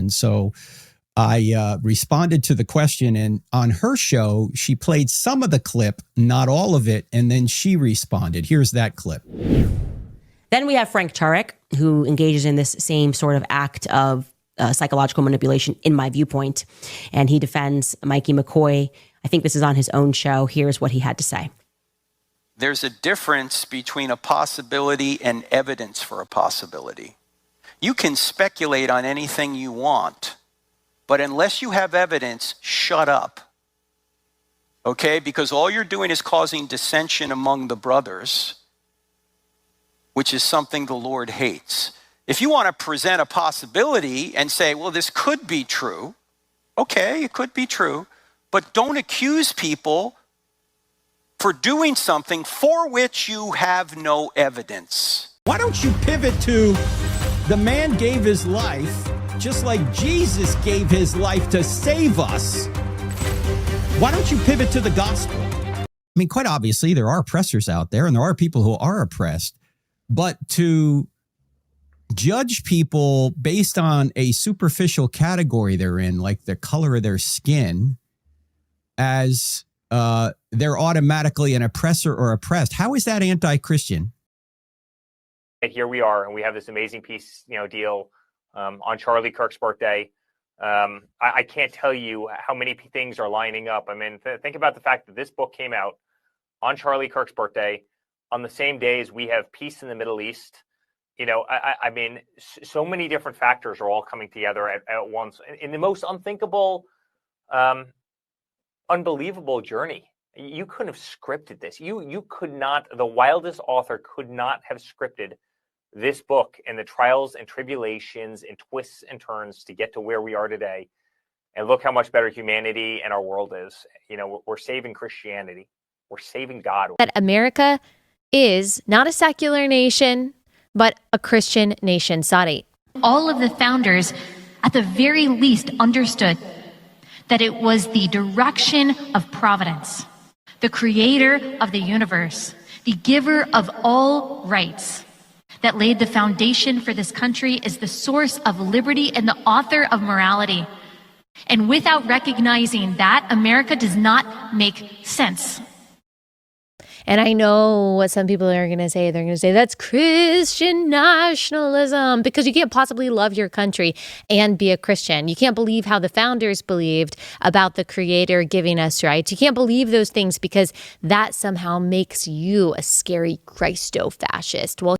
question. So I responded to the question, and on her show, she played some of the clip, not all of it, and then she responded. Here's that clip. Then we have Frank Turek, who engages in this same sort of act of psychological manipulation, in my viewpoint, and he defends Mikey McCoy. I think this is on his own show. Here's what he had to say. There's a difference between a possibility and evidence for a possibility. You can speculate on anything you want, but unless you have evidence, shut up. Okay? Because all you're doing is causing dissension among the brothers, which is something the Lord hates. If you want to present a possibility and say, well, this could be true, okay, it could be true, but don't accuse people for doing something for which you have no evidence. Why don't you pivot to the man gave his life just like Jesus gave his life to save us? Why don't you pivot to the gospel? I mean, quite obviously, there are oppressors out there, and there are people who are oppressed. But to judge people based on a superficial category they're in, like the color of their skin, as they're automatically an oppressor or oppressed, how is that anti-Christian? Here we are, and we have this amazing piece, deal on Charlie Kirk's birthday. I can't tell you how many things are lining up. I mean, think about the fact that this book came out on Charlie Kirk's birthday, on the same day as we have peace in the Middle East. I mean, so many different factors are all coming together at once in the most unthinkable, unbelievable journey. You couldn't have scripted this. You could not, the wildest author could not have scripted this book and the trials and tribulations and twists and turns to get to where we are today. And look how much better humanity and our world is. We're saving Christianity. We're saving God. That America is not a secular nation, but a Christian nation. Sadi. All of the founders, at the very least, understood that it was the direction of providence, the creator of the universe, the giver of all rights, that laid the foundation for this country, is the source of liberty and the author of morality. And without recognizing that, America does not make sense. And I know what some people are going to say. They're going to say that's Christian nationalism, because you can't possibly love your country and be a Christian. You can't believe how the founders believed about the creator giving us rights. You can't believe those things because that somehow makes you a scary Christo-fascist. Well,